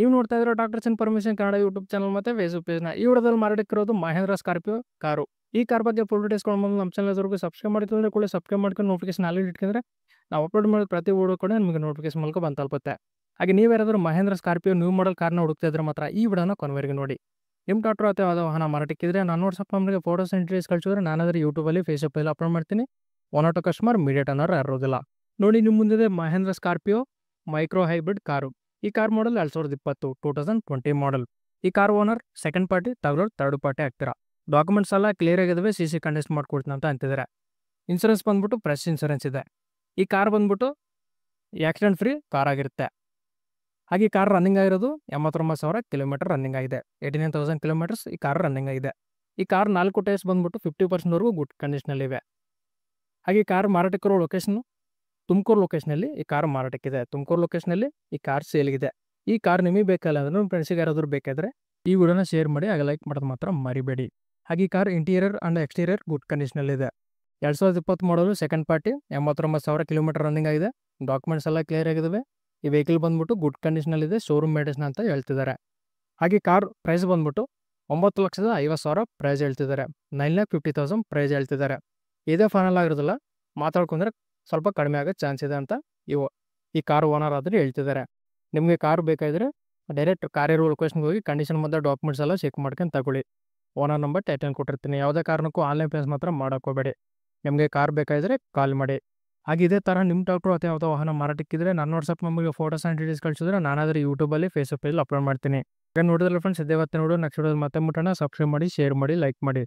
ನೀವು ನೋಡ್ತಾ ಇದ್ದೀರಾ doctors information Kannada YouTube channel ಮತ್ತು ಫೇಸ್ಬುಕ್ ಪೇಜ್ನ. ಈ ವಿಡಿಯೋದಲ್ಲಿ ಮಾರಾಟಕ್ಕಿರೋದು ಮಹೇಂದ್ರ ಸ್ಕಾರ್ಪಿಯೋ ಕಾರು. ಈ ಕಾರ್ ಬಗ್ಗೆ ಫುಲ್ ಡೀಟೇಲ್ಸ್ ಮೊದಲು ನಮ್ಮ ಚಾನಲ್ವರೆಗೂ ಸಬ್ಸ್ಕ್ರೈಬ್ ಮಾಡ್ಕೊಂಡ್ರೆ ಕೂಡ ಸಬ್ಸ್ಕ್ರೈಬ್ ಮಾಡ್ಕೊಂಡು ನೋಟಿಫಿಕೇಶನ್ ಆಲ್ ಇಟ್ಕೊಂಡ್ರೆ ನಾವು ಅಪ್ಲೋಡ್ ಮಾಡಿದ ಪ್ರತಿ ವಿಡಿಯೋ ಕೂಡ ನಿಮಗೆ ನೋಟಿಫಿಕೇಶನ್ ಮೂಲಕ ಬಂದು ತಲುಪುತ್ತೆ. ಹಾಗೆ ನೀವು ಯಾರಾದರೂ ಮಹೇಂದ್ರ ಸ್ಕಾರ್ಪಿಯೋ ನ್ಯೂ ಮಾಡೆಲ್ ಕಾರ್ನ ಹುಡುಕ್ತಾ ಇದ್ರೆ ಮಾತ್ರ ಈ ವಿಡಿಯೋನ ಕೊನೆವರೆಗೂ ನೋಡಿ. ನಿಮ್ಮ ಡಾಕ್ಟರ್ ಅಥವಾ ಯಾವುದೋ ವಾಹನ ಮಾರಾಟಕ್ಕಿದ್ರೆ ನಾನು ವಾಟ್ಸಪ್ ನಮಗೆ ಫೋಟೋಸ್ ಆ್ಯಂಡ್ ಡೀಟೇಲ್ಸ್ ಕಳಿಸಿದ್ರೆ ನಾನಾದರೆ ಯೂಟ್ಯೂಬಲ್ಲಿ ಫೇಸ್ಬುಕ್ಕಲ್ಲಿ ಅಪ್ಲೋಡ್ ಮಾಡ್ತೀನಿ. ಒನ್ ಆಟೋ ಕಸ್ಟಮರ್ ಇಮಿಡಿಯೇಟ್ ಅನ್ನೋರು ಇರೋದಿಲ್ಲ. ನೋಡಿ ನಿಮ್ಮ ಮುಂದಿದೆ Mahindra Scorpio micro hybrid car. ಈ ಕಾರ್ ಮಾಡಲ್ 2020 2020 ಮಾಡಲ್. ಈ ಕಾರ್ ಓನರ್ ಸೆಕೆಂಡ್ ಪಾರ್ಟಿ ತಗೊಳ್ಳೋರು ಥರ್ಡ್ ಪಾರ್ಟಿ ಆಗ್ತೀರಾ. ಡಾಕ್ಯುಮೆಂಟ್ಸ್ ಎಲ್ಲ ಕ್ಲಿಯರ್ ಆಗಿದಾವೆ, CC ಕಂಟೆಸ್ಟ್ ಮಾಡ್ಕೊಡ್ತೀನಿ ಅಂತ ಅಂತಿದ್ದಾರೆ. ಇನ್ಸೂರೆನ್ಸ್ ಬಂದ್ಬಿಟ್ಟು ಫ್ರೆಶ್ ಇನ್ಸೂರೆನ್ಸ್ ಇದೆ. ಈ ಕಾರ್ ಬಂದ್ಬಿಟ್ಟು ಆಕ್ಸಿಡೆಂಟ್ ಫ್ರೀ ಕಾರ್ ಆಗಿರುತ್ತೆ. ಹಾಗೆ ಈ ಕಾರ್ ರನ್ನಿಂಗ್ ಆಗಿರೋದು 89,000 ಕಿಲೋಮೀಟರ್ ರನ್ನಿಂಗ್ ಆಗಿದೆ. 89,000 ಕಿಲೋಮೀಟರ್ಸ್ ಈ ಕಾರ್ ರನ್ನಿಂಗ್ ಆಗಿದೆ. ಈ ಕಾರ್ 4 ಟೈರ್ಸ್ ಬಂದ್ಬಿಟ್ಟು 50% ಗುಡ್ ಕಂಡೀಷನಲ್ಲಿವೆ. ಹಾಗೆ ಈ ಕಾರ್ ಮಾರಾಟಕ್ಕಿರೋ ಲೊಕೇಶನ್ ತುಮಕೂರು ಲೊಕೇಶನಲ್ಲಿ ಈ ಕಾರ್ ಮಾರಾಟಕ್ಕಿದೆ. ತುಮಕೂರು ಲೊಕೇಶನಲ್ಲಿ ಈ ಕಾರ್ ಸೇಲ್ಗಿದೆ. ಈ ಕಾರ್ ನಿಮಗೆ ಬೇಕಲ್ಲ ಅಂದ್ರೆ ನಿಮ್ಮ ಫ್ರೆಂಡ್ಸಿಗೆ ಯಾರಾದರೂ ಬೇಕಾದರೆ ಈ ವಿಡಿಯೋನ ಶೇರ್ ಮಾಡಿ, ಹಾಗೆ ಲೈಕ್ ಮಾಡೋದು ಮಾತ್ರ ಮರಿಬೇಡಿ. ಹಾಗೆ ಈ car interior and exterior good ಕಂಡೀಷನಲ್ಲಿದೆ. 2020 model second party 89,000 kilometre running ಆಗಿದೆ. ಡಾಕ್ಯುಮೆಂಟ್ಸ್ ಎಲ್ಲ ಕ್ಲಿಯರ್ ಆಗಿದ್ದಾವೆ. ಈ ವೆಹಿಕಲ್ ಬಂದ್ಬಿಟ್ಟು ಗುಡ್ ಕಂಡೀಷನಲ್ಲಿದೆ, ಶೋರೂಮ್ ಮೇಡೇಷನ್ ಅಂತ ಹೇಳ್ತಿದ್ದಾರೆ. ಹಾಗೆ ಕಾರ್ ಪ್ರೈಸ್ ಬಂದ್ಬಿಟ್ಟು 9,50,000 ಪ್ರೈಸ್ ಹೇಳ್ತಿದ್ದಾರೆ. 9,50,000 ಪ್ರೈಸ್ ಹೇಳ್ತಿದ್ದಾರೆ. ಇದೇ ಫೈನಲ್ ಆಗಿರೋದಿಲ್ಲ, ಮಾತಾಡ್ಕೊಂಡ್ರೆ ಸ್ವಲ್ಪ ಕಡಿಮೆ ಆಗೋ ಚಾನ್ಸ್ ಇದೆ ಅಂತ ಈ ಕಾರ್ ಓನರ್ ಆದರೆ ಹೇಳ್ತಿದ್ದಾರೆ. ನಿಮಗೆ ಕಾರ್ ಬೇಕಾದರೆ ಡೈರೆಕ್ಟ್ ಕಾರ್ ಇರೋ ಲೊಕೇಶನ್ಗೆ ಹೋಗಿ ಕಂಡೀಷನ್ ಮತ್ತು ಡಾಕ್ಯುಮೆಂಟ್ಸ್ ಎಲ್ಲ ಚೆಕ್ ಮಾಡ್ಕೊಂಡು ತಗೊಳ್ಳಿ. ಓನರ್ ನಂಬರ್ ಟೈಟನ್ ಕೊಟ್ಟಿರ್ತೀನಿ. ಯಾವುದೇ ಕಾರಣಕ್ಕೂ ಆನ್ಲೈನ್ ಪೇಸ್ ಮಾತ್ರ ಮಾಡೋಕ್ಕೋಬೇಡಿ. ನಿಮಗೆ ಕಾರ್ ಬೇಕಾದರೆ ಕಾಲ್ ಮಾಡಿ. ಹಾಗೆ ಇದೇ ಥರ ನಿಮ್ಮ ಡಾಕ್ಟ್ರು ಅಥವಾ ಯಾವುದೋ ವಾಹನ ಮಾರಾಟಕ್ಕಿದ್ರೆ ನನ್ನ ವಾಟ್ಸಪ್ ನಮಗೆ ಫೋಟೋಸ್ ಆ್ಯಂಡ್ ಡೀಟೇಲ್ಸ್ ಕಳಿಸಿದ್ರೆ ನಾನಾದರೆ ಯೂಟ್ಯೂಬಲ್ಲಿ ಫೇಸ್ಬುಕ್ ಪೇಜಲ್ಲಿ ಅಪ್ಲೋಡ್ ಮಾಡ್ತೀನಿ. ಈಗ ನೋಡಿದ್ರೆ ಫ್ರೆಂಡ್ಸ್ ಇದೇ ಇವತ್ತಿನ ವಿಡಿಯೋ. ನೆಕ್ಸ್ಟ್ ವಿಡಿಯೋದಲ್ಲಿ ಮತ್ತೆ ಮುಟ್ಟೋಣ. ಸಬ್ಸ್ಕ್ರೈಬ್ ಮಾಡಿ, ಶೇರ್ ಮಾಡಿ, ಲೈಕ್ ಮಾಡಿ.